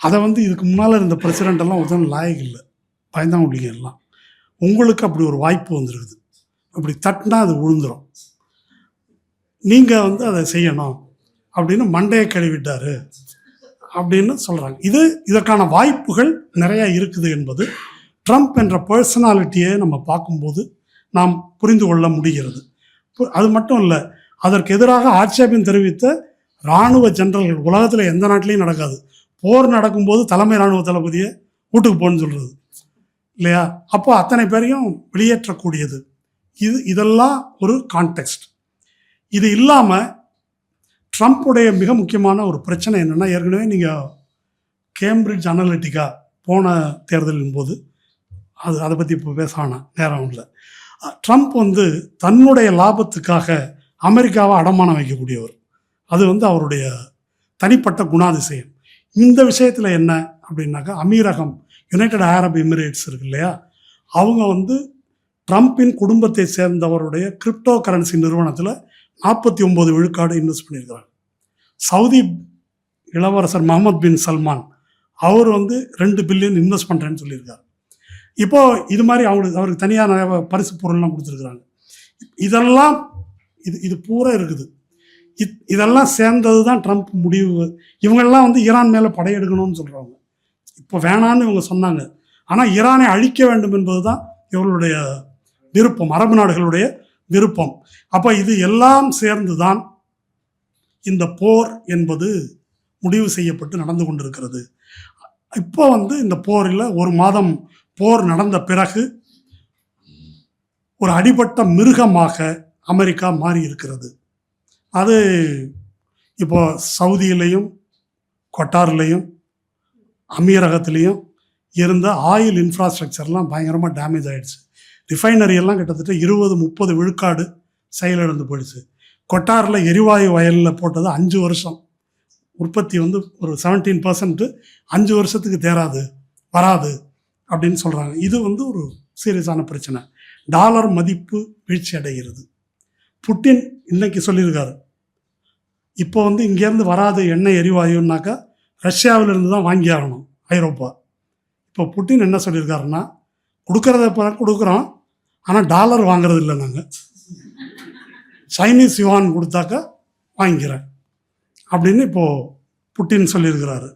அதை வந்து இதுக்கு முன்னால் இருந்த பிரசிடெண்ட் எல்லாம் உதவி லாயக் இல்லை, பயந்தான் உள்ளீங்க எல்லாம். உங்களுக்கு அப்படி ஒரு வாய்ப்பு வந்துருக்குது, அப்படி தட்டினா அது விழுந்துடும், நீங்கள் வந்து அதை செய்யணும் அப்படின்னு மண்டையை கழுவிட்டாரு அப்படின்னு சொல்கிறாங்க. இதற்கான வாய்ப்புகள் நிறையா இருக்குது என்பது ட்ரம்ப் என்ற பர்சனாலிட்டியை நம்ம பார்க்கும்போது நாம் புரிந்து கொள்ள முடிகிறது. அது மட்டும் இல்லை, அதற்கு எதிராக ஆட்சேபம் தெரிவித்த இராணுவ ஜெனரல்கள் உலகத்தில் எந்த நாட்டிலையும் நடக்காது. போர் நடக்கும்போது தலைமை இராணுவ தளபதியை வீட்டுக்கு போகணுன்னு சொல்கிறது இல்லையா? அப்போ அத்தனை பேரையும் வெளியேற்றக்கூடியது. இதெல்லாம் ஒரு கான்டெக்ஸ்ட். இது இல்லாமல் ட்ரம்ப்புடைய மிக முக்கியமான ஒரு பிரச்சனை என்னென்னா, ஏற்கனவே நீங்கள் கேம்பிரிட்ஜ் அனலிட்டிக்கா போன தேர்தலின் போது அதை பற்றி இப்போ பேசான நேரம் இல்லை. ட்ரம்ப் வந்து தன்னுடைய லாபத்துக்காக அமெரிக்காவை அடமானம் வைக்கக்கூடியவர். அது வந்து அவருடைய தனிப்பட்ட குணாதிசயம். இந்த விஷயத்தில் என்ன அப்படின்னாக்கா, அமீரகம், யுனைடெட் அரப் எமிரேட்ஸ் இருக்கு இல்லையா, அவங்க வந்து ட்ரம்ப்பின் குடும்பத்தை சேர்ந்தவருடைய கிரிப்டோ கரன்சி நிறுவனத்தில் 49 விழுக்காடு இன்வெஸ்ட் பண்ணியிருக்கிறாங்க. சவுதி இளவரசர் முகமது பின் சல்மான் அவர் வந்து 2 பில்லியன் இன்வெஸ்ட் பண்ணுறேன்னு சொல்லியிருக்காரு. இப்போது இது மாதிரி அவருக்கு தனியாக நிறைய பரிசு பொருள்லாம் கொடுத்துருக்குறாங்க. இதெல்லாம் இது பூரா இருக்குது. இதெல்லாம் சேர்ந்தது தான் ட்ரம்ப் முடிவு. இவங்கெல்லாம் வந்து ஈரான் மேலே படையெடுக்கணும்னு சொல்கிறவங்க. இப்போ வேணான்னு இவங்க சொன்னாங்க, ஆனால் ஈரானை அழிக்க வேண்டும் என்பது தான் இவர்களுடைய விருப்பம், அரபு நாடுகளுடைய விருப்பம். அப்போ இது எல்லாம் சேர்ந்து தான் இந்த போர் என்பது முடிவு செய்யப்பட்டு நடந்து கொண்டிருக்கிறது. இப்போ வந்து இந்த போரில் 1 மாதம் போர் நடந்த பிறகு ஒரு அடிபட்ட மிருகமாக அமெரிக்கா மாறி இருக்கிறது. அது இப்போ சவுதியிலையும் கொட்டார்லேயும் அமீரகத்துலேயும் இருந்த ஆயில் இன்ஃப்ராஸ்ட்ரக்சர்லாம் பயங்கரமாக டேமேஜ் ஆகிடுச்சு. ரிஃபைனரி எல்லாம் கிட்டத்தட்ட 20-30 விழுக்காடு செயலிழந்து போயிடுச்சு. கொட்டாரில் எரிவாயு வயலில் போட்டது 5 வருஷம் உற்பத்தி வந்து ஒரு 17% 5 வருஷத்துக்கு வராது அப்படின்னு சொல்கிறாங்க. இது வந்து ஒரு சீரியஸான பிரச்சனை. டாலர் மதிப்பு வீழ்ச்சி அடைகிறது. புட்டின் இன்னைக்கு சொல்லியிருக்காரு, இப்போ வந்து இங்கேருந்து வராது எண்ணெய் எரிவாயுன்னாக்கா ரஷ்யாவிலிருந்து தான் வாங்கி ஆகணும் ஐரோப்பா. இப்போ புட்டின் என்ன சொல்லியிருக்காருன்னா, கொடுக்குறத கொடுக்குறோம், ஆனால் டாலர் வாங்குறது இல்லை, நாங்கள் சைனீஸ் யுவான் கொடுத்தாக்கா வாங்கிக்கிறேன் அப்படின்னு இப்போது புட்டின் சொல்லியிருக்கிறாரு.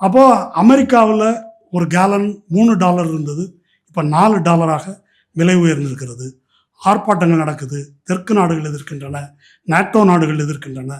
அப்போது அமெரிக்காவில் ஒரு கேலன் $3 இருந்தது, இப்போ $4 விலை உயர்ந்திருக்கிறது. ஆர்ப்பாட்டங்கள் நடக்குது, தெற்கு நாடுகள் எதிர்க்கின்றன, நாட்டோ நாடுகள் எதிர்க்கின்றன.